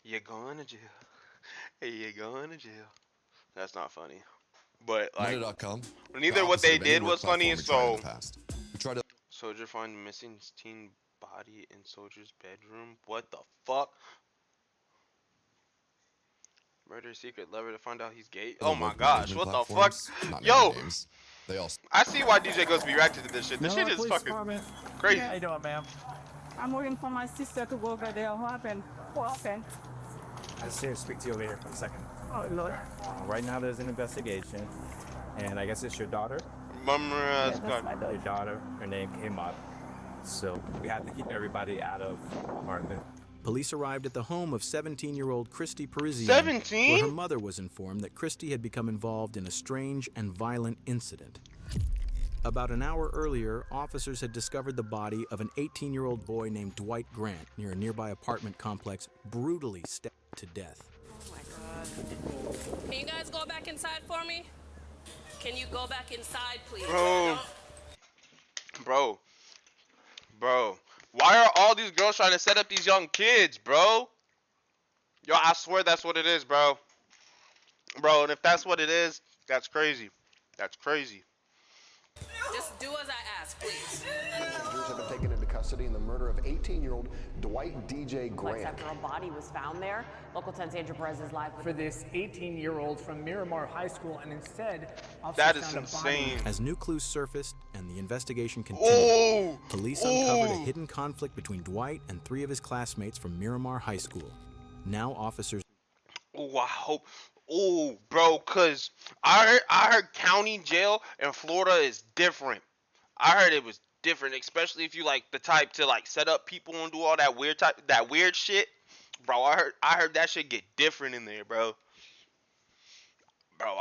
You're going to jail. Hey, you're going to jail. That's not funny. But like, Monday.com, the neither what opposite they of any did work was funny. platform we tried in the So, past. We tried to soldier find missing teen body in soldier's bedroom. What the fuck? Murder secret lover to find out he's gay. other Oh my work gosh, management what the fuck? platforms, not naming Yo, names. They all I see why DJ Ghost be reacting to this shit. This shit Miller is Police fucking Department. crazy. How you doing, ma'am? I'm waiting for my sister to go over there. What happened? What happened? I just here to speak to you later for a second. Oh, Lord. Right now, there's an investigation, and I guess it's your daughter. Mummer as Yeah, that's my God. Your daughter, her name came up, so we have to keep everybody out of the apartment. Police arrived at the home of 17-year-old Christy Parisian, 17? where her mother was informed that Christy had become involved in a strange and violent incident. About an hour earlier, officers had discovered the body of an 18-year-old boy named Dwight Grant near a nearby apartment complex, brutally stabbed to death. Oh my God. Can you guys go back inside for me? Can you go back inside, please? Bro. Bro. Bro. Why are all these girls trying to set up these young kids, bro? Yo, I swear that's what it is, bro. Bro, and if that's what it is, that's crazy. That's crazy. Just do as I ask, please. Passengers have been taken into custody in the murder of 18-year-old Dwight DJ Grant. After a body was found there, Local 10's Andrew Perez is live with for this 18-year-old from Miramar High School, and instead, That officers is found a body. insane. As new clues surfaced and the investigation continued, Oh! police uncovered a hidden conflict between Dwight and 3 of his classmates from Miramar High School. Now officers Oh, I hope. Oh, bro, cause I heard county jail in Florida is different. I heard it was different, especially if you like the type to like set up people and do all that weird shit. Bro, I heard that shit get different in there, bro. Bro,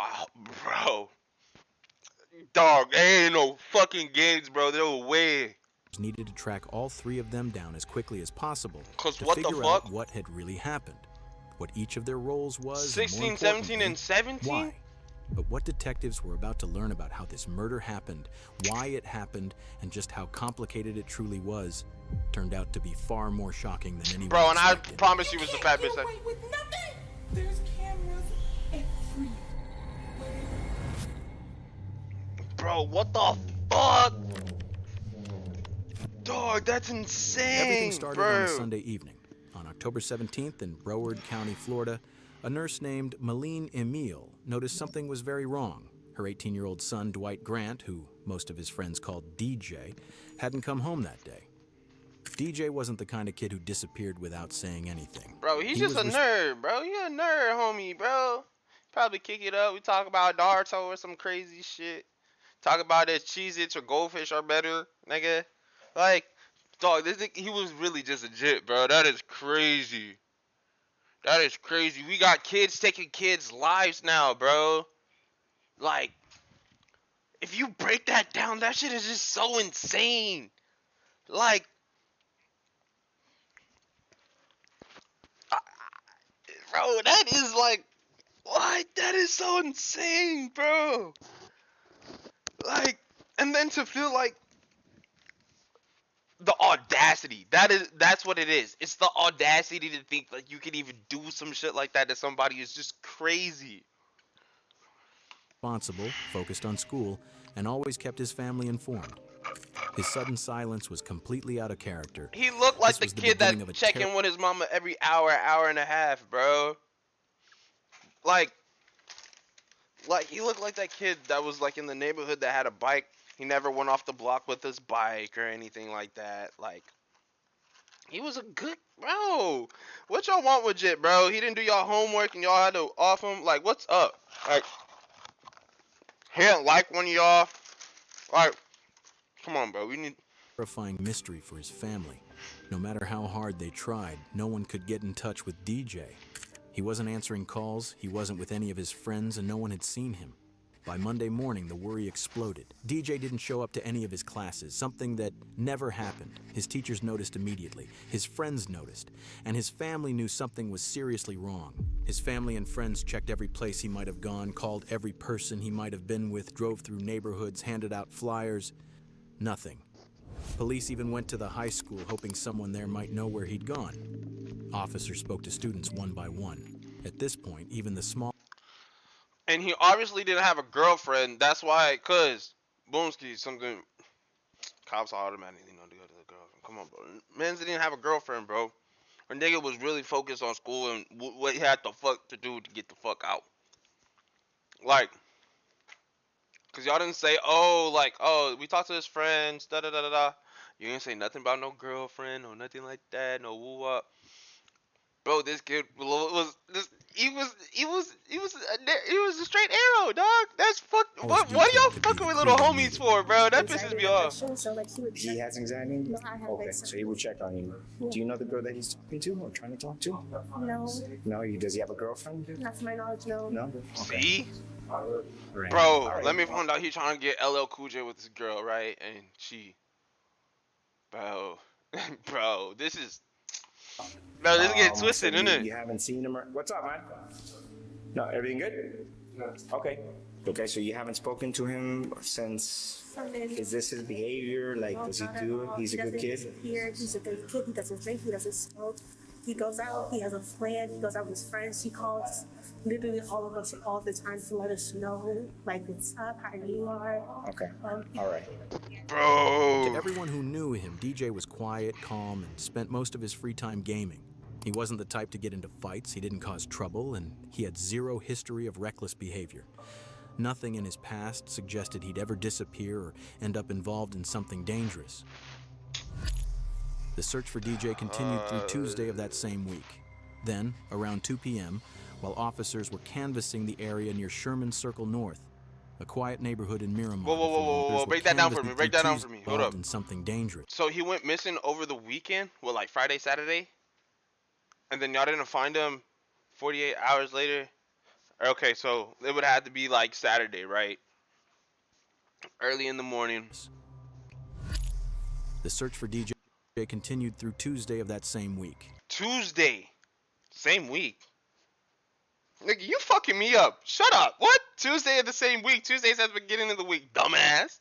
dog, there ain't no fucking games, bro. No way. needed to track all 3 of them down as quickly as possible 'Cause to what the figure out fuck? what had really happened, what each of their roles was, and 16, more 17, and importantly, 17? why. But what detectives were about to learn about how this murder happened, why it happened, and just how complicated it truly was, turned out to be far more shocking than anyone Bro, and I expected. promise you was the fat bitch that. With nothing. There's cameras everywhere. Bro, what the fuck? Dog, that's insane, Everything started bro. on a Sunday evening. On October 17th in Broward County, Florida, a nurse named Malene Emile noticed something was very wrong. Her 18-year-old son, Dwight Grant, who most of his friends called DJ, hadn't come home that day. DJ wasn't the kind of kid who disappeared without saying anything. Bro, he's He just a was nerd, bro. He a nerd, homie, bro. Probably kick it up. We talk about Naruto or some crazy shit. Talk about if Cheez-Its or Goldfish are better, nigga. Like, dog, he was really just a jit, bro. That is crazy. That is crazy. We got kids taking kids' lives now, bro. Like, if you break that down, that shit is just so insane. Like, bro, that is like, what? That is so insane, bro. Like, and then to feel like the audacity. That's what it is. It's the audacity to think like you can even do some shit like that to somebody is just crazy. responsible, focused on school, and always kept his family informed. His sudden silence was completely out of character. He looked like This the was the kid beginning that of a check in with his mama every hour, hour and a half, bro. Like he looked like that kid that was like in the neighborhood that had a bike. He never went off the block with his bike or anything like that. Like, he was a good bro. What y'all want with Jit, bro? He didn't do y'all homework and y'all had to off him. Like, what's up? Like, he didn't like one of y'all. Like, come on, bro. We need. Terrifying mystery for his family. No matter how hard they tried, no one could get in touch with DJ. He wasn't answering calls, he wasn't with any of his friends, and no one had seen him. By Monday morning, the worry exploded. DJ didn't show up to any of his classes, something that never happened. His teachers noticed immediately, his friends noticed, and his family knew something was seriously wrong. His family and friends checked every place he might have gone, called every person he might have been with, drove through neighborhoods, handed out flyers. Nothing. Police even went to the high school, hoping someone there might know where he'd gone. Officers spoke to students one by one. At this point, even the small... And he obviously didn't have a girlfriend. That's why, cause Boomski something. Cops automatically know to go to the girlfriend. Come on, bro. Mans didn't have a girlfriend, bro. Her nigga was really focused on school and what he had the fuck to do to get the fuck out. Like, cause y'all didn't say, oh, like, oh, we talked to his friends, da da da da da. You didn't say nothing about no girlfriend or nothing like that, no woo up. Bro, this kid was this. He was a straight arrow, dog. That's fuck. What are y'all fucking with little homies for, bro? That pisses me off. He has anxiety? No, I have okay, so he will check on you. Yeah. Do you know the girl that he's talking to or trying to talk to? No. No, does he have a girlfriend? Not to my knowledge, no. No? Okay. See? Right. Bro, Right. let me find out he's trying to get LL Cool J with this girl, right? And she, bro, bro, this is getting twisted, so isn't it? You haven't seen him? What's up, man? No, everything good? Okay. Okay, so you haven't spoken to him since... Is this his behavior? Like, does he do it? He's a good kid? He's a good kid. He doesn't drink. He doesn't smoke. He goes out. He has a plan. He goes out with his friends. He calls literally all of us all the time to let us know, like, what's up, how you are. Okay. All right. Bro. To everyone who knew him, DJ was quiet, calm, and spent most of his free time gaming. He wasn't the type to get into fights, he didn't cause trouble, and he had zero history of reckless behavior. Nothing in his past suggested he'd ever disappear or end up involved in something dangerous. The search for DJ continued through Tuesday of that same week. Then, around 2 p.m., while officers were canvassing the area near Sherman Circle North, a quiet neighborhood in Miramar. Whoa. Break that down for me. Break that down for me. Hold up. In something dangerous. So he went missing over the weekend? Well, like Friday, Saturday? And then y'all didn't find him 48 hours later? Okay, so it would have to be like Saturday, right? Early in the morning. The search for DJ continued through Tuesday of that same week. Tuesday? Same week? Nigga, you fucking me up. Shut up. What? Tuesday of the same week. Tuesday's at the beginning of the week, dumbass.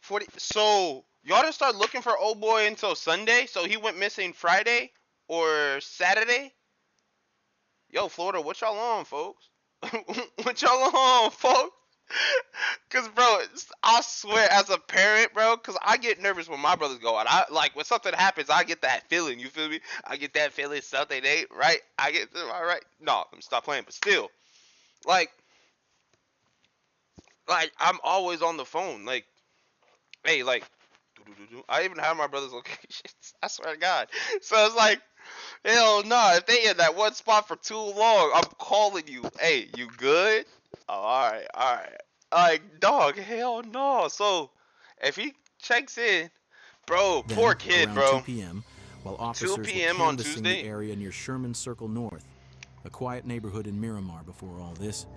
40. So, y'all didn't start looking for old boy until Sunday? So he went missing Friday or Saturday? Yo, Florida, what y'all on, folks? What y'all on, folks? Cause, bro, I swear, as a parent, bro, cause I get nervous when my brothers go out. I like when something happens, I get that feeling. You feel me? I get that feeling something ain't right. I get all right. No, let me stop playing. But still, like I'm always on the phone. Like, hey, like, I even have my brother's locations. I swear to God. So it's like, hell no. If they in that one spot for too long, I'm calling you. Hey, you good? Oh, all right. Like, dog, hell no. So, if he checks in, bro, Then, poor kid, around bro. 2 p.m., while officers 2 were p.m. on canvassing Tuesday? the area near Sherman Circle North, a quiet neighborhood in Miramar before all this,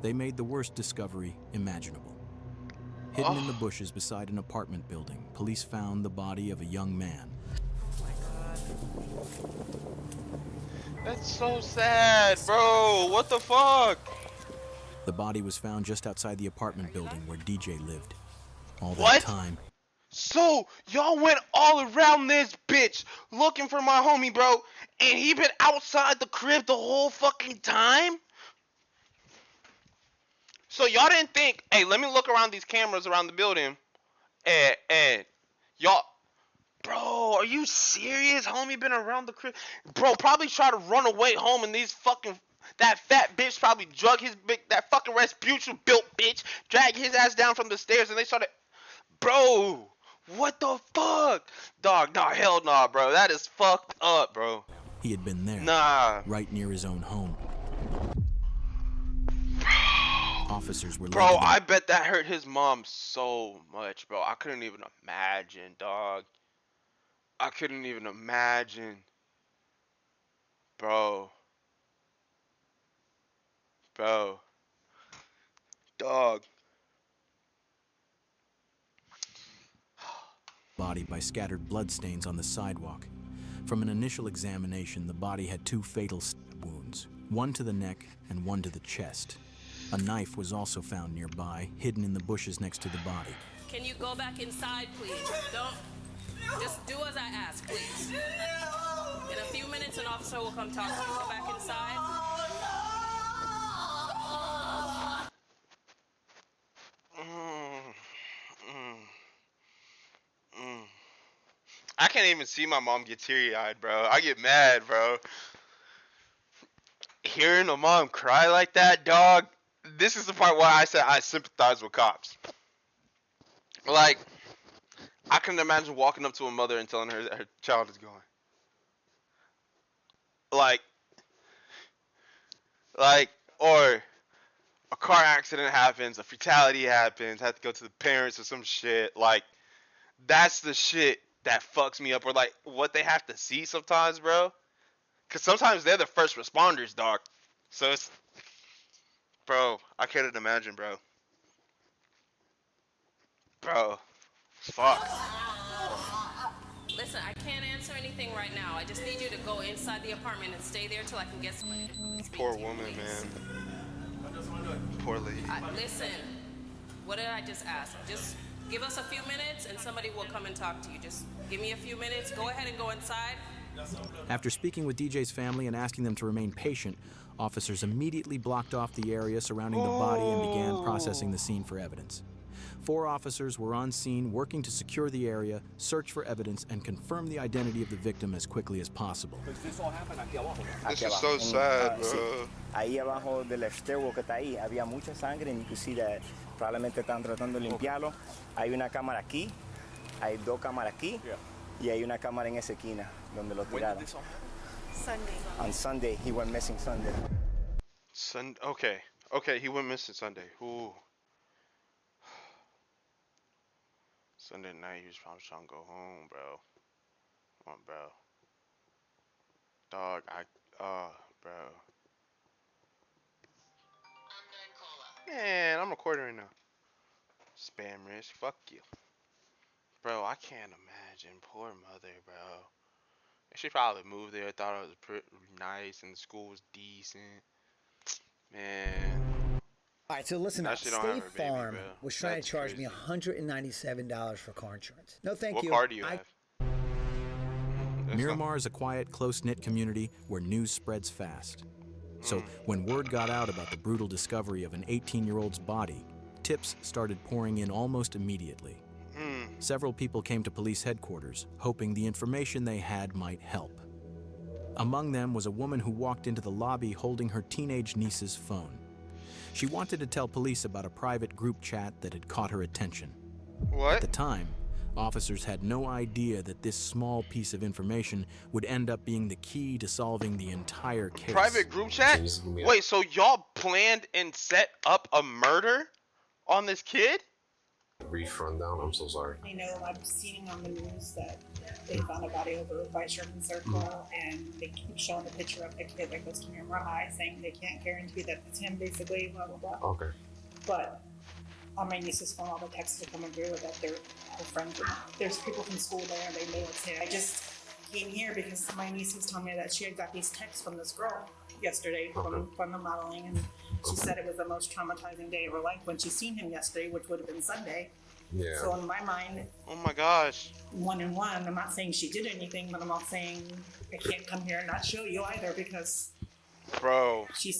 they made the worst discovery imaginable. Hidden in the bushes beside an apartment building, police found the body of a young man. That's so sad, bro. What the fuck? The body was found just outside the apartment building where DJ lived. All that What? time, So, y'all went all around this bitch looking for my homie, bro, and he been outside the crib the whole fucking time? So y'all didn't think, hey, let me look around these cameras around the building, and y'all, bro, are you serious? Homie been around the crib? Bro, probably try to run away home and these fucking, that fat bitch probably drug his big, that fucking Rasputin built bitch, dragged his ass down from the stairs and they started, bro, what the fuck? Dog, nah, hell nah, bro, that is fucked up, bro. he had been there, Right near his own home. Officers were Bro, I bet that hurt his mom so much, bro. I couldn't even imagine, dog. I couldn't even imagine. Bro. Dog. Body by scattered bloodstains on the sidewalk. From an initial examination, the body had 2 fatal stab wounds, one to the neck and one to the chest. A knife was also found nearby, hidden in the bushes next to the body. Can you go back inside, please? Don't. Just do as I ask, please. In a few minutes, an officer will come talk to you. Go back inside. I can't even see my mom get teary-eyed, bro. I get mad, bro. Hearing a mom cry like that, dog. This is the part why I said I sympathize with cops. Like, I can imagine walking up to a mother and telling her that her child is gone. Like, or a car accident happens, a fatality happens, have to go to the parents or some shit. Like, that's the shit that fucks me up. Or like what they have to see sometimes, bro. Cause sometimes they're the first responders, dog. So it's, bro, I can't imagine, bro. Bro, fuck. Listen, I can't answer anything right now. I just need you to go inside the apartment and stay there till I can get somebody to come and speak Poor to you, woman, please. man. Poor lady. Listen, what did I just ask? Just give us a few minutes and somebody will come and talk to you. Just give me a few minutes. Go ahead and go inside. After speaking with DJ's family and asking them to remain patient, officers immediately blocked off the area surrounding the body and began processing the scene for evidence. 4 officers were on scene working to secure the area, search for evidence, and confirm the identity of the victim as quickly as possible. This is so sad, bro. Sí. Ahí abajo del stairwell que está ahí había mucha sangre, and you can see that probablemente están tratando de limpiarlo. Hay una cámara aquí, hay 2 cámaras aquí, y hay una cámara en esa esquina donde lo tiraron. Sunday. On Sunday, he went missing Sunday. Okay, he went missing Sunday. Ooh. Sunday night, he was probably trying to go home, bro. Come on, bro. Dog, bro. Man, I'm recording right now. Spam risk, fuck you. Bro, I can't imagine. Poor mother, bro. She probably moved there, thought it was pretty nice, and the school was decent. Man. All right, so listen up. State Farm baby, was trying That's to charge crazy. me $197 for car insurance. No, thank you. What car do you have? Miramar is a quiet, close-knit community where news spreads fast. So when word got out about the brutal discovery of an 18-year-old's body, tips started pouring in almost immediately. Several people came to police headquarters, hoping the information they had might help. Among them was a woman who walked into the lobby holding her teenage niece's phone. She wanted to tell police about a private group chat that had caught her attention. What? At the time, officers had no idea that this small piece of information would end up being the key to solving the entire case. Private group chat? Wait, so y'all planned and set up a murder on this kid? Brief rundown, I'm so sorry. I know I've seen on the news that they found a body over by Sherman Circle, and they keep showing a picture of the kid that goes to Miramar High, saying they can't guarantee that it's him, basically, blah, blah, blah. Okay. But on my niece's phone, all the texts are coming through that they're her friends. There's people from school there, and they know it's him. I just came here because my niece was telling me that she had got these texts from this girl yesterday from the modeling, and she said it was the most traumatizing day of her life when she seen him yesterday, which would have been Sunday. Yeah. So in my mind, oh my gosh, 1 and 1. I'm not saying she did anything, but I'm not saying I can't come here and not show you either because, bro, she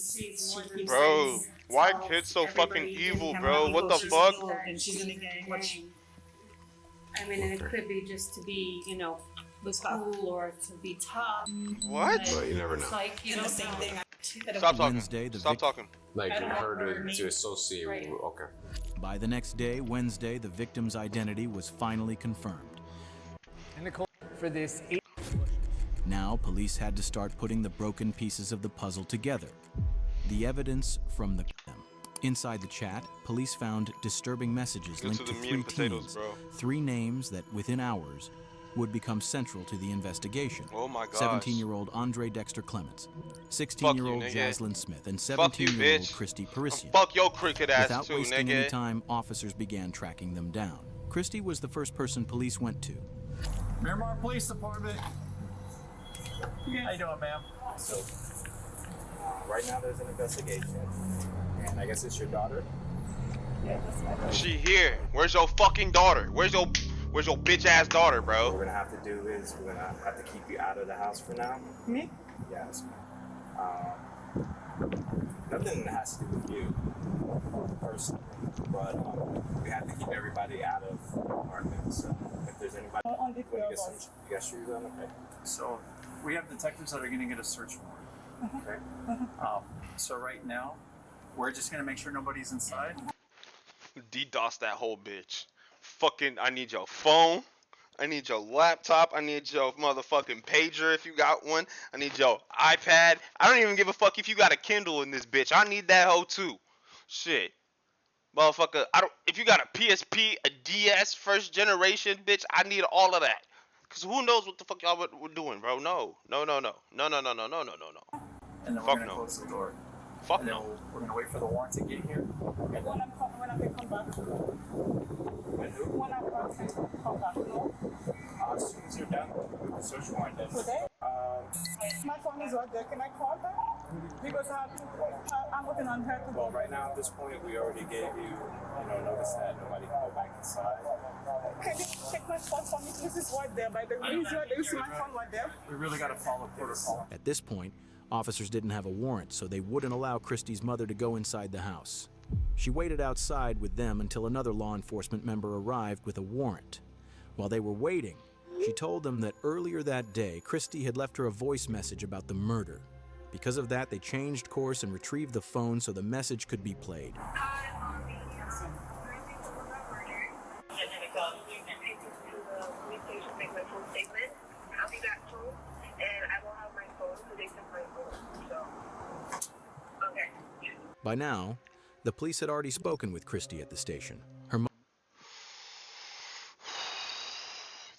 bro, why kids so fucking evil, bro? What the fuck? And she's in a gang. I mean, and it could be just to be, you know, cool or to be tough. What? But you never know. It's like, you know, the same thing. Stop talking. Wednesday, Stop talking. Like her to associate with, okay. By the next day, Wednesday, the victim's identity was finally confirmed. And Nicole, for this Now, police had to start putting the broken pieces of the puzzle together. The evidence from the inside the chat, police found disturbing messages linked to 3 teens, 3 names that within hours would become central to the investigation. Oh my gosh. 17-year-old Andre Dexter Clements, 16-year-old Jaslyn Smith, and Fuck you, 17-year-old bitch. Christy Parisian. Fuck your cricket ass Without too, wasting nigga. any time, officers began tracking them down. Christy was the first person police went to. Miramar Police Department. How you doing, ma'am? So, right now there's an investigation, and I guess it's your daughter? She here. Where's your fucking daughter? Where's your bitch ass daughter, bro? What we're gonna have to do is we're gonna have to keep you out of the house for now. Me? Yes. Nothing has to do with you personally, but we have to keep everybody out of the apartment. So if there's anybody, On the when you get searched, you got shoes on, okay? So we have detectives that are going to get a search warrant. Okay. So right now, we're just going to make sure nobody's inside. DDoS that whole bitch. Fucking, I need your phone. I need your laptop. I need your motherfucking pager if you got one. I need your iPad. I don't even give a fuck if you got a Kindle in this bitch. I need that hoe too. Shit. Motherfucker, if you got a PSP, a DS, first generation, bitch, I need all of that. Cause who knows what the fuck y'all were doing, bro? No. And then Fuck we're going to no. close the door. Fuck and then no. We're going to wait for the warrant to get here. And then When I can come back. When who? When I'm back, I can come back. No? As soon as you're done with the search warrant, then. Today? My phone is right there. Can I call back? Because I'm looking on her to Well, right now at this point, we already gave you, notice that nobody can go back inside. Can you check my phone for me? This is right there. By the way, you see my phone right there? we really got to follow protocol. At this point, officers didn't have a warrant, so they wouldn't allow Christy's mother to go inside the house. She waited outside with them until another law enforcement member arrived with a warrant. While they were waiting, she told them that earlier that day, Christy had left her a voice message about the murder. Because of that, they changed course and retrieved the phone so the message could be played. By now, the police had already spoken with Christy at the station. Her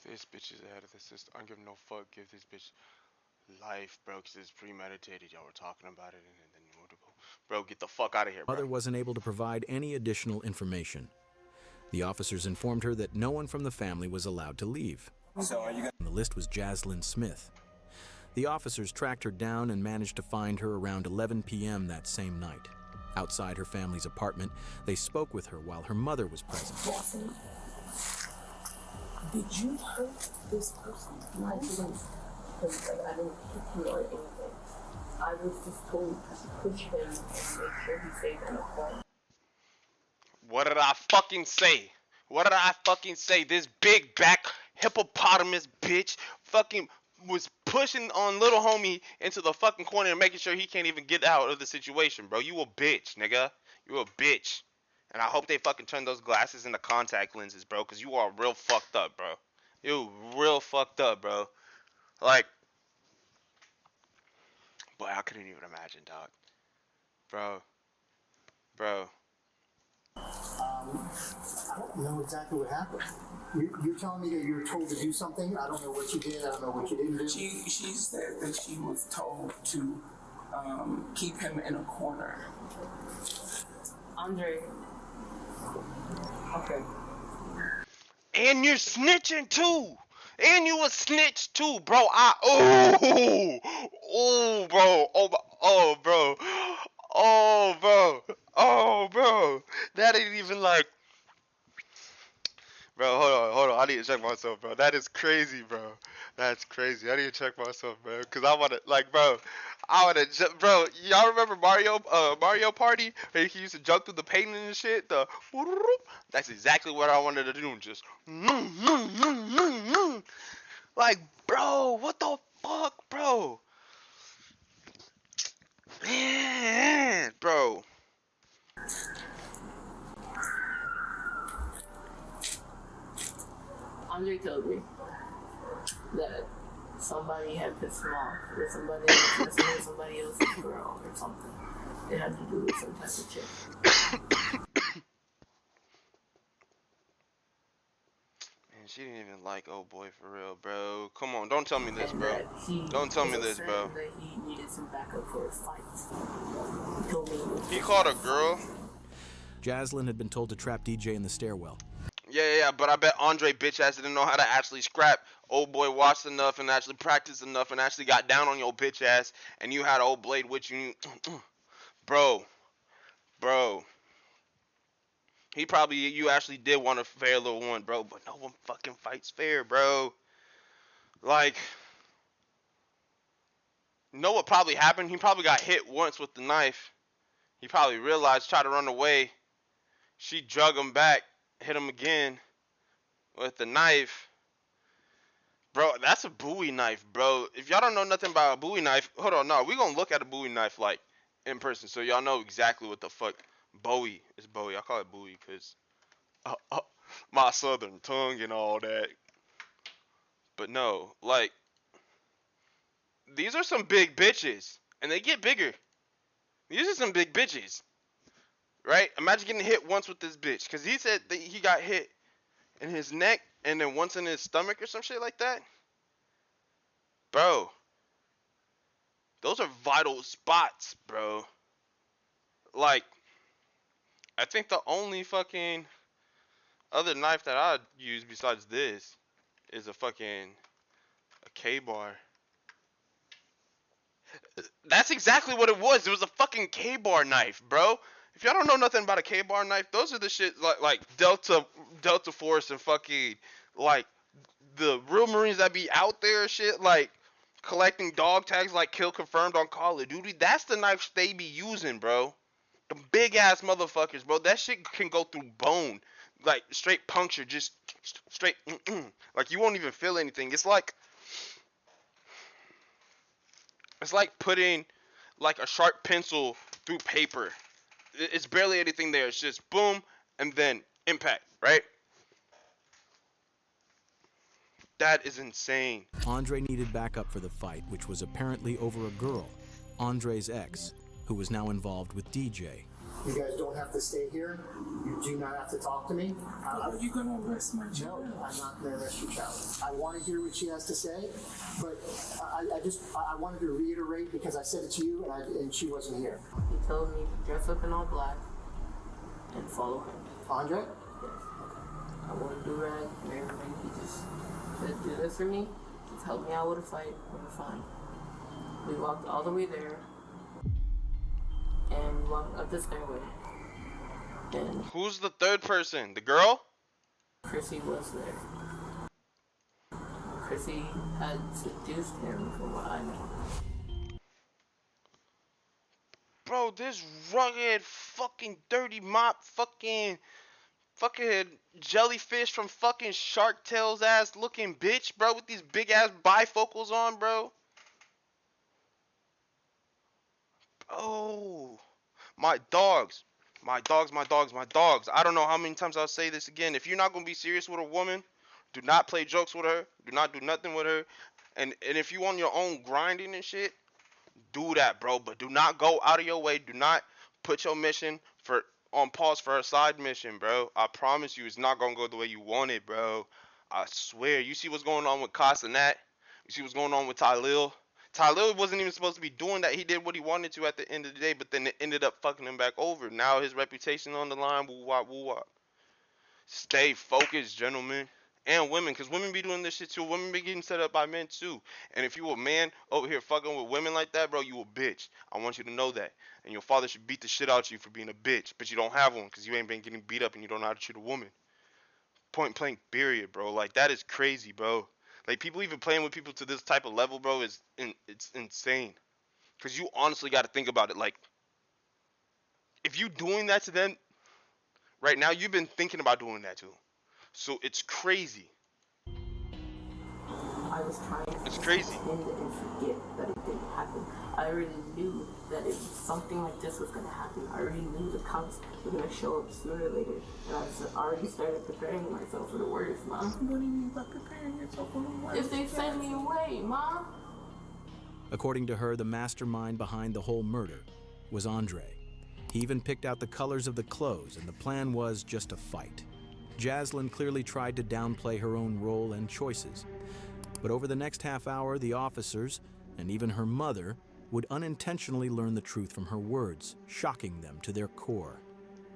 This bitch is ahead of the system. I don't give no fuck. Give this bitch life, bro, because it's premeditated. Y'all were talking about it, and then you want to go. Bro, get the fuck out of here, bro. mother wasn't able to provide any additional information. The officers informed her that no one from the family was allowed to leave. So are you gonna... The list was Jaslyn Smith. The officers tracked her down and managed to find her around 11 p.m. that same night. Outside her family's apartment, they spoke with her while her mother was present. Jaslyn, did you hurt this person? I didn't. Because I didn't hit him or anything. I was just told to push him and make sure he stayed in the home. What did I fucking say? What did I fucking say? This big back hippopotamus bitch fucking was pushing on little homie into the fucking corner and making sure he can't even get out of the situation, bro. You a bitch, nigga. You a bitch. And I hope they fucking turn those glasses into contact lenses, bro, because you are real fucked up, bro. You real fucked up, bro. Like, boy, I couldn't even imagine, dog. Bro. I don't know exactly what happened. You're telling me that you were told to do something? I don't know what you did. I don't know what you didn't do. She said that she was told to keep him in a corner. Andre. Okay. And you're snitching too. And you a snitch too, bro. Oh, bro. That ain't even like, bro. Hold on. I need to check myself, bro. That is crazy, bro. That's crazy. I need to check myself, bro. Cause I wanna, like, bro. Bro. Y'all remember Mario Party? Where he used to jump through the painting and shit. That's exactly what I wanted to do. Just, like, bro. What the fuck, bro? Man, bro. Andre told me that somebody had pissed him off, or somebody was messing with somebody else's girl or something. It had to do with some type of chick. Man, she didn't even like old boy for real, bro. Come on, don't tell me this, bro. Don't tell me this, bro. That he needed some backup for his fights. He told me he called a girl. Jaslyn had been told to trap DJ in the stairwell. Yeah, but I bet Andre bitch ass didn't know how to actually scrap. Old boy watched enough and actually practiced enough and actually got down on your bitch ass, and you had old blade with you. Bro. You actually did want a fair little one, bro. But no one fucking fights fair, bro. Like, you know what probably happened? He probably got hit once with the knife. He probably realized, tried to run away. She drug him back, hit him again with the knife. Bro, that's a Bowie knife, bro. If y'all don't know nothing about a Bowie knife, hold on, no, we gonna look at a Bowie knife like in person, so y'all know exactly what the fuck Bowie is. Bowie, I call it Bowie because my southern tongue and all that. But no, like, these are some big bitches, and they get bigger. These are some big bitches, right? Imagine getting hit once with this bitch, because he said that he got hit in his neck and then once in his stomach or some shit like that. Bro, those are vital spots, bro. Like, I think the only fucking other knife that I'd use besides this is a K-bar. That's exactly what it was. It was a fucking K-bar knife, bro. If y'all don't know nothing about a K-bar knife, those are the shit like Delta Force and fucking like the real Marines that be out there shit, like collecting dog tags like kill confirmed on Call of Duty. That's the knife they be using, bro. The big ass motherfuckers, bro. That shit can go through bone, like straight puncture, just straight. Like you won't even feel anything. It's like putting like a sharp pencil through paper. It's barely anything there. It's just boom and then impact, right? That is insane. Andre needed backup for the fight, which was apparently over a girl, Andre's ex, who was now involved with DJ. You guys don't have to stay here. You do not have to talk to me. Are you gonna arrest my child? No, I'm not gonna arrest your child. I want to hear what she has to say, but I wanted to reiterate because I said it to you and she wasn't here. He told me to dress up in all black and follow him. Andre? Yes. I wouldn't do rag and everything. He just said, do this for me. Just help me out with a fight. We're fine. We walked all the way there and walked up the stairway. And who's the third person? The girl? Chrissy was there. Chrissy had seduced him from what I know. Bro, this rugged fucking dirty mop fucking jellyfish from fucking Shark Tales ass looking bitch, bro, with these big ass bifocals on, bro. Oh, my dogs. I don't know how many times I'll say this again. If you're not going to be serious with a woman, do not play jokes with her. Do not do nothing with her. And if you on your own grinding and shit, do that, bro. But do not go out of your way. Do not put your mission on pause for a side mission, bro. I promise you it's not going to go the way you want it, bro. I swear. You see what's going on with Koss and that? You see what's going on with Tylil? Tylil wasn't even supposed to be doing that. He did what he wanted to at the end of the day, but then it ended up fucking him back over. Now his reputation on the line, woo-wop, woo-wop. Stay focused, gentlemen. And women, because women be doing this shit too. Women be getting set up by men too. And if you a man over here fucking with women like that, bro, you a bitch. I want you to know that. And your father should beat the shit out of you for being a bitch. But you don't have one because you ain't been getting beat up and you don't know how to treat a woman. Point blank, period, bro. Like, that is crazy, bro. Like, people even playing with people to this type of level, bro, it's insane. Because you honestly got to think about it. Like, if you doing that to them right now, you've been thinking about doing that too. So it's crazy. I was trying to it's crazy. And forget that it didn't happen. I already knew that if something like this was going to happen, I already knew the cops were going to show up sooner or later. And I already started preparing myself for the worst, Mom. What do you mean by preparing yourself for the worst? If they send me away, Mom. According to her, the mastermind behind the whole murder was Andre. He even picked out the colors of the clothes, and the plan was just a fight. Jaslyn clearly tried to downplay her own role and choices. But over the next half hour, the officers, and even her mother, would unintentionally learn the truth from her words, shocking them to their core.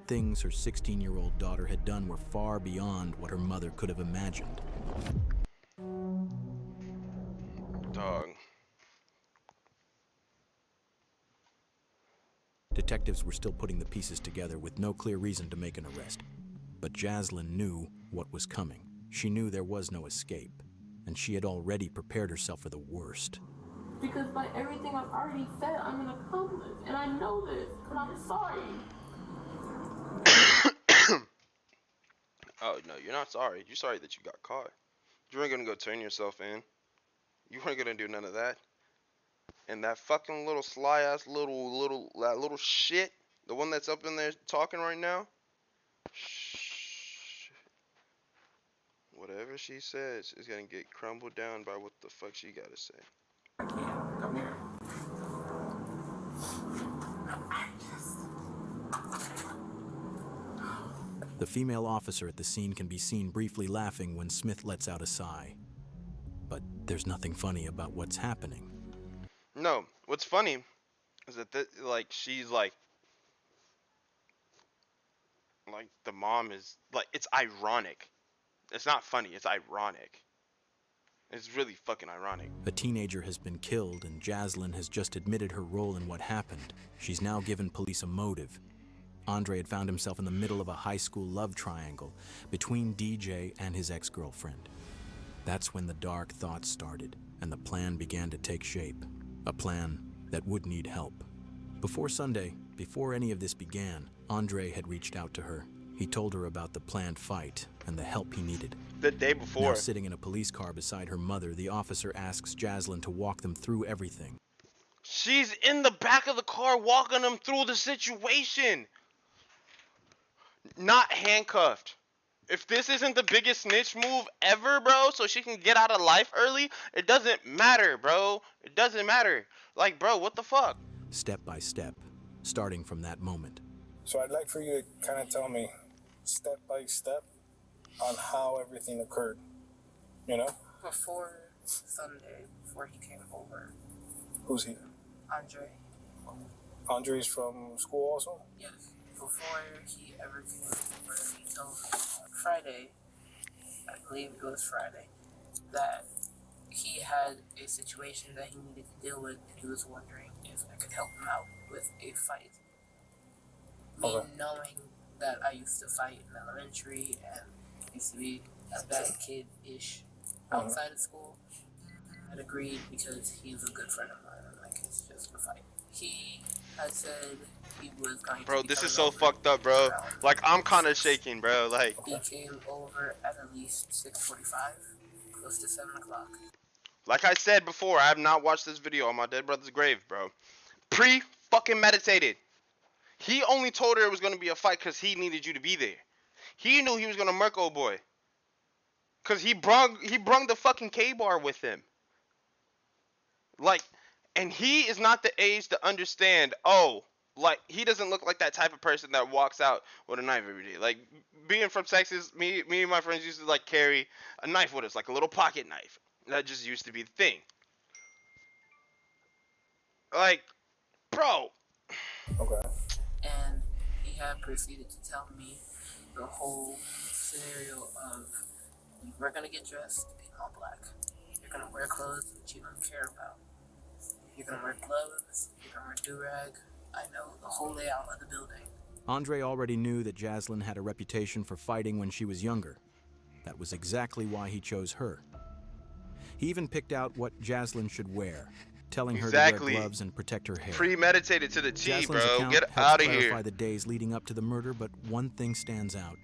Things her 16-year-old daughter had done were far beyond what her mother could have imagined. Dog. Detectives were still putting the pieces together with no clear reason to make an arrest. But Jaslyn knew what was coming. She knew there was no escape, and she had already prepared herself for the worst. Because by everything I've already said, I'm an accomplice, and I know this, and I'm sorry. Oh, no, you're not sorry. You're sorry that you got caught. You weren't gonna go turn yourself in. You weren't gonna do none of that. And that fucking little sly ass little shit, the one that's up in there talking right now, whatever she says is gonna get crumbled down by what the fuck she gotta say. Come here. The female officer at the scene can be seen briefly laughing when Smith lets out a sigh. But there's nothing funny about what's happening. No, what's funny is that she's like the mom is like, it's ironic. It's not funny, it's ironic. It's really fucking ironic. A teenager has been killed, and Jaslyn has just admitted her role in what happened. She's now given police a motive. Andre had found himself in the middle of a high school love triangle between DJ and his ex-girlfriend. That's when the dark thoughts started, and the plan began to take shape. A plan that would need help. Before Sunday, before any of this began, Andre had reached out to her. He told her about the planned fight and the help he needed. The day before. Now sitting in a police car beside her mother, the officer asks Jaslyn to walk them through everything. She's in the back of the car walking them through the situation. Not handcuffed. If this isn't the biggest snitch move ever, bro, so she can get out of life early, it doesn't matter, bro. It doesn't matter. Like, bro, what the fuck? Step by step, starting from that moment. So I'd like for you to kind of tell me, step by step, on how everything occurred. You know? Before Sunday, before he came over. Who's he? Andre. Andre's from school also? Yes. Before he ever came over, he told me on Friday, I believe it was Friday, that he had a situation that he needed to deal with, and he was wondering if I could help him out with a fight. Me knowing that I used to fight in elementary and used to be a bad kid-ish outside of school, I'd agreed because he's a good friend of mine, and like, it's just a fight. He had said he was going to. Bro, this is so fucked up, bro. Like, I'm kind of shaking, bro. Like, he came over at least 6:45, close to 7 o'clock. Like I said before, I have not watched this video on my dead brother's grave, bro. Pre-fucking meditated. He only told her it was gonna be a fight because he needed you to be there. He knew he was gonna murk old boy. Cause he brung the fucking K-bar with him. Like, and he is not the age to understand, oh, like, he doesn't look like that type of person that walks out with a knife every day. Like, being from Texas, me and my friends used to, like, carry a knife with us, like a little pocket knife. That just used to be the thing. Like, bro. Okay. And he had proceeded to tell me the whole scenario of, we're gonna get dressed in all black. You're gonna wear clothes that you don't care about. You're gonna wear gloves, you're gonna wear do-rag. I know the whole layout of the building. Andre already knew that Jaslyn had a reputation for fighting when she was younger. That was exactly why he chose her. He even picked out what Jaslyn should wear, telling her to wear gloves and protect her hair. Premeditated to the T, Jaslyn's bro. account Get helps out of clarify here. the days leading up to the murder, but one thing stands out.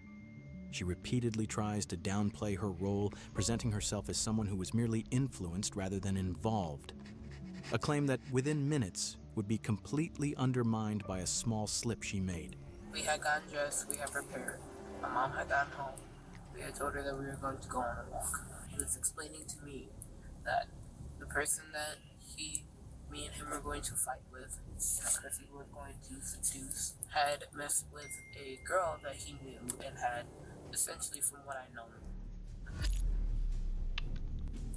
She repeatedly tries to downplay her role, presenting herself as someone who was merely influenced rather than involved. A claim that within minutes would be completely undermined by a small slip she made. We had gotten dressed, we had prepared. My mom had gotten home. We had told her that we were going to go on a walk. He was explaining to me that the person that me and him were going to fight with, and the person we were going to seduce, had messed with a girl that he knew and had, essentially from what I know.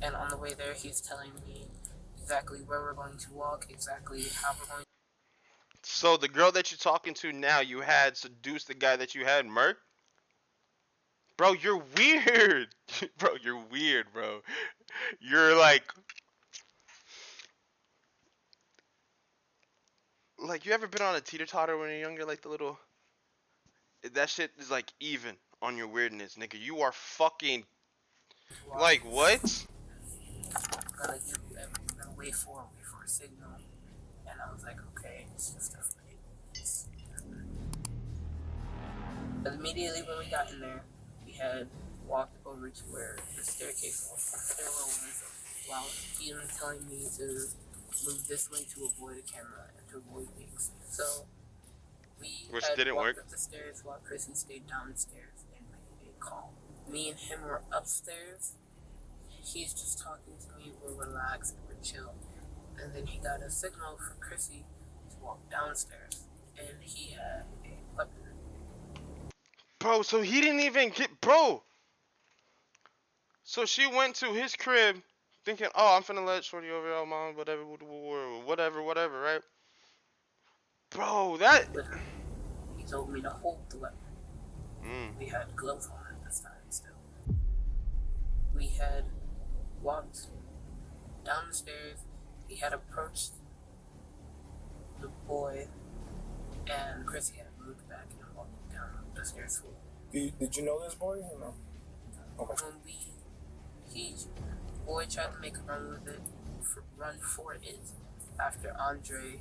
And on the way there, he's telling me exactly where we're going to walk, exactly how we're going to. So the girl that you're talking to now, you had seduced the guy that you had murked? Bro, you're weird. Bro, you're weird, bro. You're like, you ever been on a teeter-totter when you're younger, like the little, that shit is like even on your weirdness, nigga. You are fucking like what? Gonna wait for a signal, and I was like, okay, it's just stuff like this. But immediately when we got in there, we had walked over to where the staircase stairwell was, while he was telling me to move this way to avoid a camera and to avoid things. So we didn't walked work. up the stairs while Chrissy stayed downstairs and made a call. Me and him were upstairs. He's just talking to me. We're relaxed. We're chill. And then he got a signal for Chrissy to walk downstairs, and he had a weapon. Bro, so he didn't even get, bro. So she went to his crib thinking, oh, I'm finna let Shorty over, oh, mom, whatever, right? Bro, that. He told me to hold the weapon. We had gloves on at this time still. We had walked down the stairs. He had approached the boy, and Chrissy had moved back and walked down the stairs. Did you know this boy or no? Okay. The boy tried to make a run for it after Andre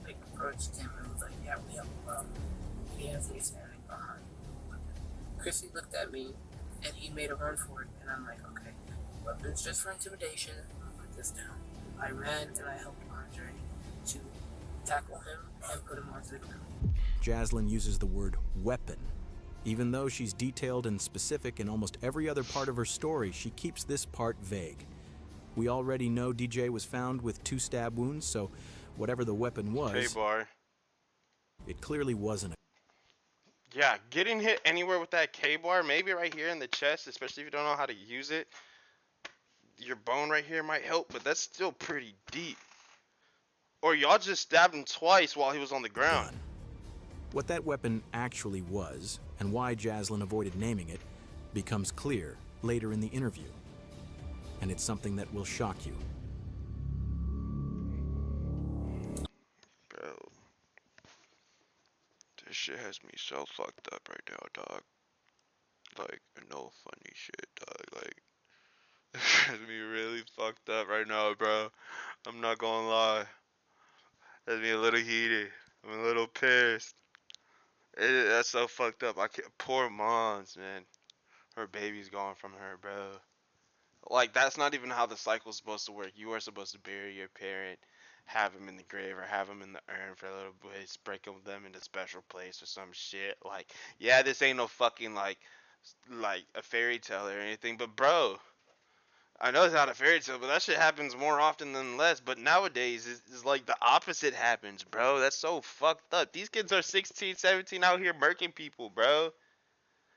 approached him and was like, yeah, we have a problem. He has me standing behind. Chrissy looked at me and he made a run for it, and I'm like, okay, weapons just for intimidation. I'll put this down. I ran and I helped Andre to tackle him and put him onto the ground. Jaslyn uses the word weapon. Even though she's detailed and specific in almost every other part of her story, she keeps this part vague. We already know DJ was found with 2 stab wounds, so whatever the weapon was, K-bar. It clearly wasn't. Yeah, getting hit anywhere with that K-bar, maybe right here in the chest, especially if you don't know how to use it. Your bone right here might help, but that's still pretty deep. Or y'all just stabbed him twice while he was on the ground. What that weapon actually was, and why Jaslyn avoided naming it, becomes clear later in the interview. And it's something that will shock you. Bro, this shit has me so fucked up right now, dog. Like, no funny shit, dog. Like, it has me really fucked up right now, bro. I'm not gonna lie. It has me a little heated. I'm a little pissed. That's so fucked up. Poor moms, man. Her baby's gone from her, bro. Like, that's not even how the cycle's supposed to work. You are supposed to bury your parent, have him in the grave, or have him in the urn for a little bit, break them in a special place or some shit. Like, yeah, this ain't no fucking, like a fairy tale or anything, but bro, I know it's not a fairy tale, but that shit happens more often than less. But nowadays, it's like the opposite happens, bro. That's so fucked up. These kids are 16, 17 out here murking people, bro.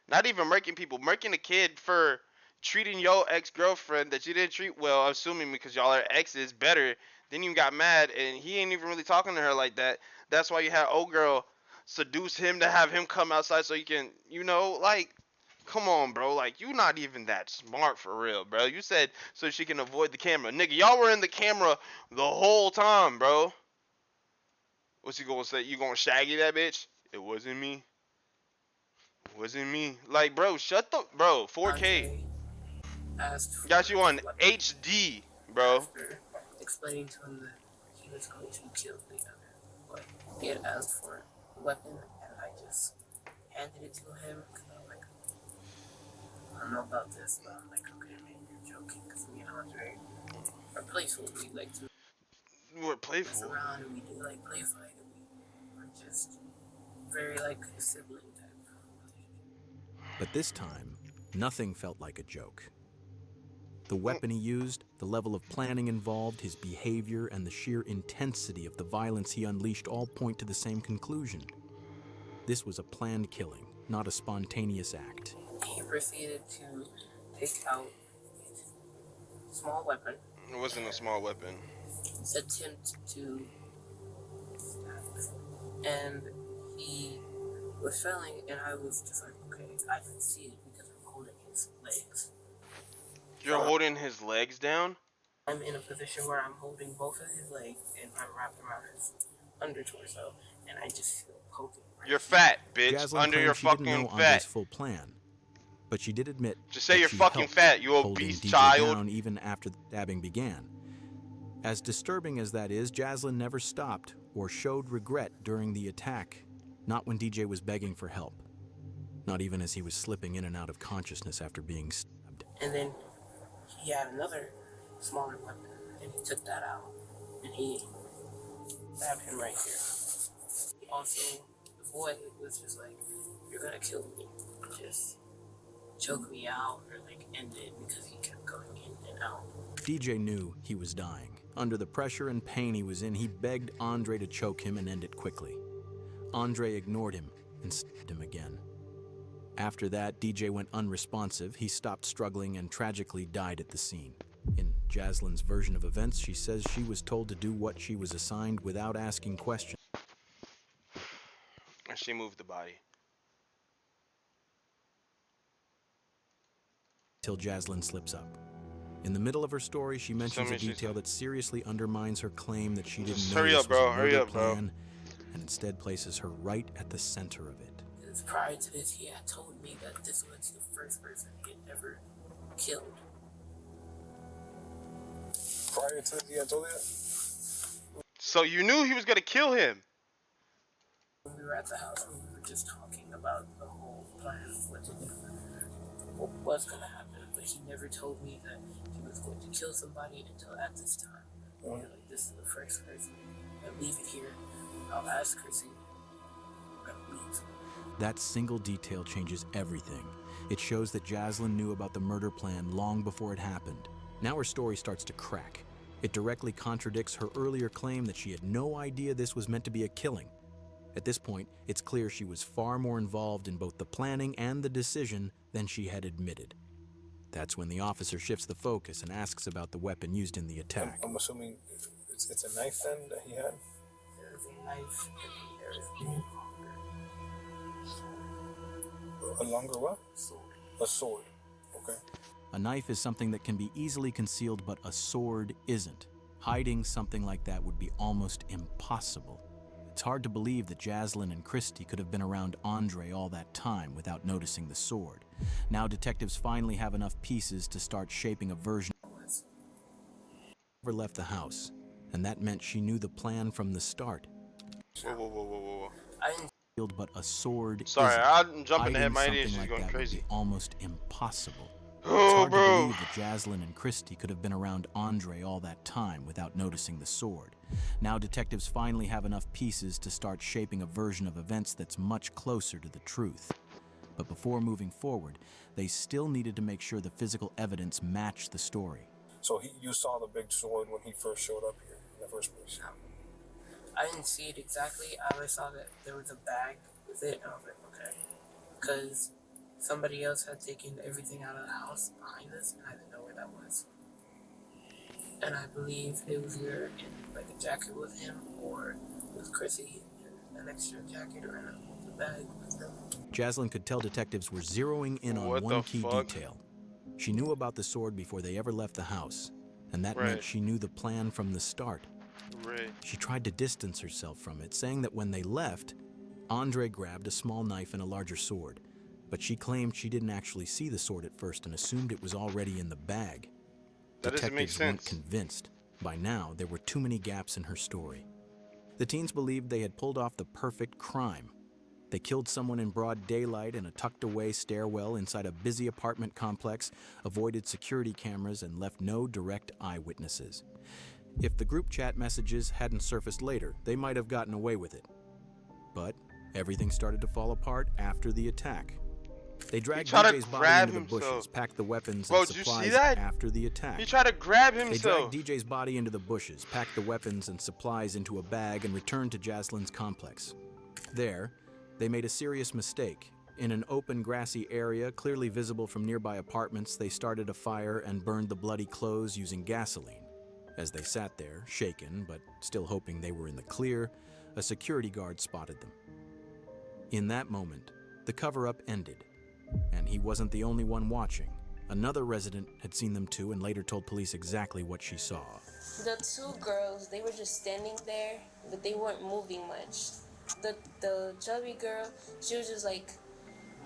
Not even murking people. Murking a kid for treating your ex-girlfriend that you didn't treat well, assuming because y'all are exes, better. Then you got mad, and he ain't even really talking to her like that. That's why you had old girl seduce him to have him come outside so you can, like... Come on, bro. Like, you not even that smart for real, bro. You said so she can avoid the camera. Nigga, y'all were in the camera the whole time, bro. What's he gonna say? You gonna shaggy that bitch? It wasn't me. It wasn't me. Like, bro, shut the... Bro, 4K. Got you on HD, bro. After explaining to him that he was going to kill the other boy, he had asked for a weapon, and I just handed it to him. I don't know about this, but I'm like, okay, maybe you're joking, because me and Andre are playful. We like to playful. Mess around, and we do like play fight, and we're just very like sibling type relationship. But this time, nothing felt like a joke. The weapon he used, the level of planning involved, his behavior, and the sheer intensity of the violence he unleashed all point to the same conclusion. This was a planned killing, not a spontaneous act. He proceeded to take out a small weapon. It wasn't a small weapon. Attempt to stab. And he was failing, and I was just like, okay, I can see it because I'm holding his legs. You're holding his legs down? I'm in a position where I'm holding both of his legs, and I'm wrapped around his under torso, and I just feel poking. You're fat, bitch. Jaslyn Under claimed your she didn't fucking know fat. Andre's full plan, but she did admit Just say that you're she fucking helped fat, you holding obese DJ child. down even after the stabbing began. As disturbing as that is, Jaslyn never stopped or showed regret during the attack, not when DJ was begging for help, not even as he was slipping in and out of consciousness after being stabbed. And then he had another smaller weapon, and he took that out, and he stabbed him right here. Also, the boy was just like, "You're gonna kill me. Just choke me out or like end it," because he kept going in and out. DJ knew he was dying. Under the pressure and pain he was in, he begged Andre to choke him and end it quickly. Andre ignored him and stabbed him again. After that, DJ went unresponsive, he stopped struggling and tragically died at the scene. In Jaslyn's version of events, she says she was told to do what she was assigned without asking questions. And she moved the body. Till Jaslyn slips up. In the middle of her story, she mentions a detail that seriously undermines her claim that she didn't know this was a murder plan, and instead places her right at the center of it. Because prior to this, he had told me that this was the first person he had ever killed. Prior to this, he had told you that? So you knew he was gonna kill him. When we were at the house, we were just talking about the whole plan of what to do, what was going to happen, but he never told me that he was going to kill somebody until at this time. Like, this is the first person. I leave it here. I'll ask Chrissy. I leave. That single detail changes everything. It shows that Jaslyn knew about the murder plan long before it happened. Now her story starts to crack. It directly contradicts her earlier claim that she had no idea this was meant to be a killing. At this point, it's clear she was far more involved in both the planning and the decision than she had admitted. That's when the officer shifts the focus and asks about the weapon used in the attack. I'm assuming it's a knife then that he had? There's a knife and there's a longer what? Sword. A sword. Okay. A knife is something that can be easily concealed, but a sword isn't. Hiding something like that would be almost impossible. It's hard to believe that Jaslyn and Christy could have been around Andre all that time without noticing the sword. Now detectives finally have enough pieces to start shaping a version. Never left the house, and that meant she knew the plan from the start. Whoa. But a sword. Sorry, I'm jumping ahead. My Hiding ADHD is something going like that would crazy. be almost impossible. It's Oh, hard bro. to believe that Jaslyn and Christy could have been around Andre all that time without noticing the sword. Now detectives finally have enough pieces to start shaping a version of events that's much closer to the truth. But before moving forward, they still needed to make sure the physical evidence matched the story. So you saw the big sword when he first showed up here in the first place? I didn't see it exactly. I only saw that there was a bag with it, and I was like, okay. Because somebody else had taken everything out of the house behind us, and I didn't know where that was. And I believe it was either in like a jacket with him, or with Chrissy in an extra jacket or in a bag with them. Jaslyn could tell detectives were zeroing in on What one the key fuck? detail. She knew about the sword before they ever left the house, and that meant Right. she knew the plan from the start. Right. She tried to distance herself from it, saying that when they left, Andre grabbed a small knife and a larger sword, but she claimed she didn't actually see the sword at first and assumed it was already in the bag. That doesn't make Detectives weren't sense. convinced. By now, there were too many gaps in her story. The teens believed they had pulled off the perfect crime. They killed someone in broad daylight in a tucked-away stairwell inside a busy apartment complex, avoided security cameras, and left no direct eyewitnesses. If the group chat messages hadn't surfaced later, they might have gotten away with it. But everything started to fall apart after the attack. They dragged tried to DJ's body grab into the bushes, himself. packed the weapons Bro, and did you see supplies that? after the attack. He tried to grab They himself. dragged DJ's body into the bushes, packed the weapons and supplies into a bag, and returned to Jaslyn's complex. There, they made a serious mistake. In an open, grassy area, clearly visible from nearby apartments, they started a fire and burned the bloody clothes using gasoline. As they sat there, shaken, but still hoping they were in the clear, a security guard spotted them. In that moment, the cover-up ended, and he wasn't the only one watching. Another resident had seen them too and later told police exactly what she saw. The two girls, they were just standing there, but they weren't moving much. the chubby girl, she was just like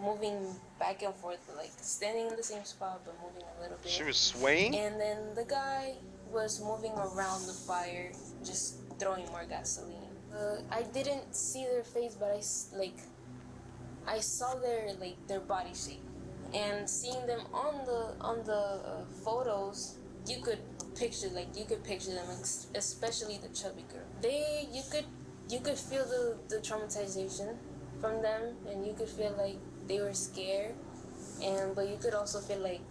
moving back and forth, like standing in the same spot but moving a little bit. She was swaying? And then the guy was moving around the fire, just throwing more gasoline. I didn't see their face, but I saw their body shape. And seeing them on the photos, you could picture them, especially the chubby girl. You could feel the traumatization from them, and you could feel like they were scared, but you could also feel like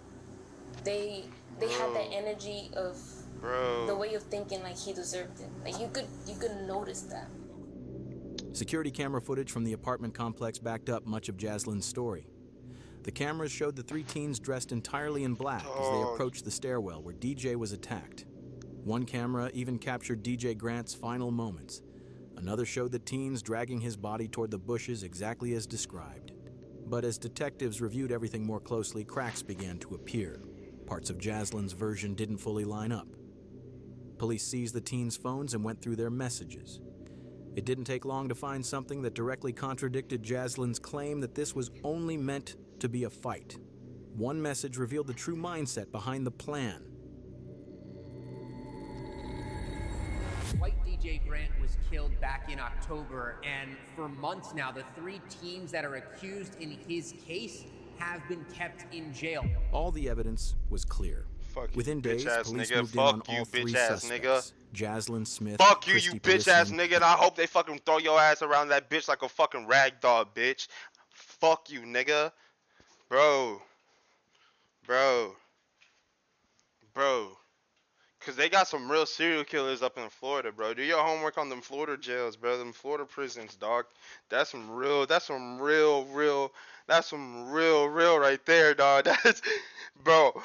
they had that energy of the way of thinking like he deserved it. Like you could notice that. Security camera footage from the apartment complex backed up much of Jaslyn's story. The cameras showed the three teens dressed entirely in black as they approached the stairwell where DJ was attacked. One camera even captured DJ Grant's final moments. Another showed the teens dragging his body toward the bushes exactly as described. But as detectives reviewed everything more closely, cracks began to appear. Parts of Jaslyn's version didn't fully line up. Police seized the teens' phones and went through their messages. It didn't take long to find something that directly contradicted Jaslyn's claim that this was only meant to be a fight. One message revealed the true mindset behind the plan. White DJ Grant was killed back in October, and for months now, the three teens that are accused in his case have been kept in jail. All the evidence was clear. Fuck you, Within days, bitch-ass police nigga. moved in on Fuck you, all three bitch-ass suspects. nigga. Jaslyn Smith, Fuck you, Christy you bitch-ass Pearson, nigga, and I hope they fucking throw your ass around that bitch like a fucking rag doll, bitch. Fuck you, nigga. Bro. Cause they got some real serial killers up in Florida, bro. Do your homework on them Florida jails, bro. Them Florida prisons, dog. That's some real right there, dog. That's, bro.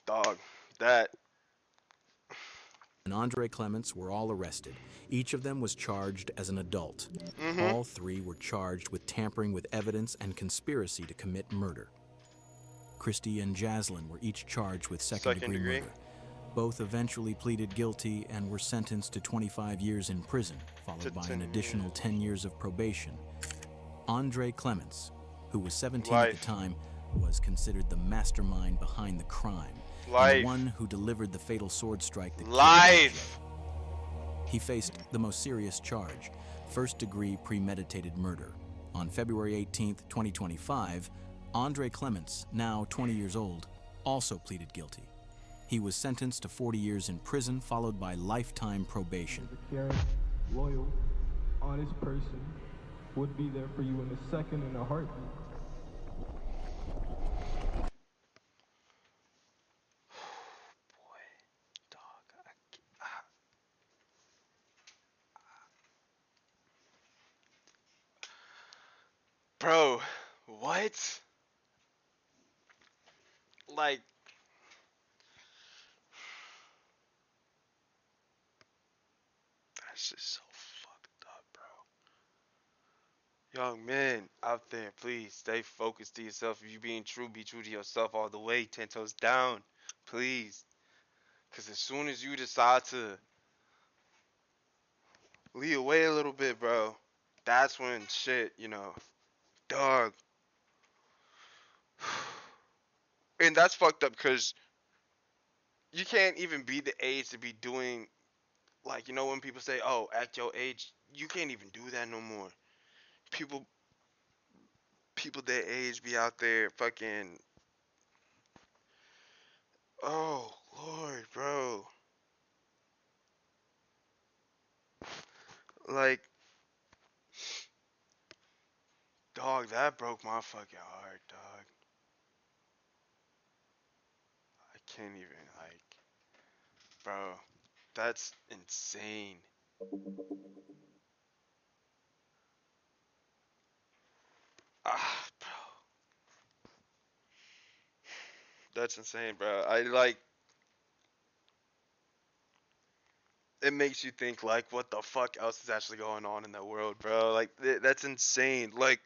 Dog, that. and Andre Clements were all arrested. Each of them was charged as an adult. All three were charged with tampering with evidence and conspiracy to commit murder. Christy and Jaslyn were each charged with second-degree murder. Both eventually pleaded guilty and were sentenced to 25 years in prison, followed by an additional 10 years of probation. Andre Clements, who was 17 at the time, was considered the mastermind behind the crime. And the one who delivered the fatal sword strike that killed DJ. He faced the most serious charge, first-degree premeditated murder. On February 18, 2025, Andre Clements, now 20 years old, also pleaded guilty. He was sentenced to 40 years in prison, followed by lifetime probation. A caring, loyal, honest person would be there for you in a second and a heartbeat. Bro, what? Like, that's just so fucked up, bro. Young men out there, please stay focused to yourself. If you being true, be true to yourself all the way, 10 toes down, please. Because as soon as you decide to lead away a little bit, bro, that's when shit, you know, dog. And that's fucked up because you can't even be the age to be doing, like, you know, when people say, oh, at your age, you can't even do that no more. People their age be out there fucking, oh, Lord, bro. Like, dog, that broke my fucking heart, dog. I can't even, like, bro, that's insane. Bro. That's insane, bro. I, like, it makes you think, like, what the fuck else is actually going on in that world, bro? Like, that's insane. Like,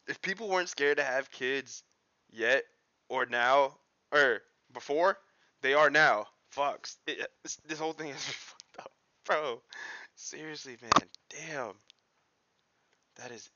if people weren't scared to have kids yet, or now, or before, they are now. fuck. This whole thing is fucked up, bro. Seriously, man. Damn. That is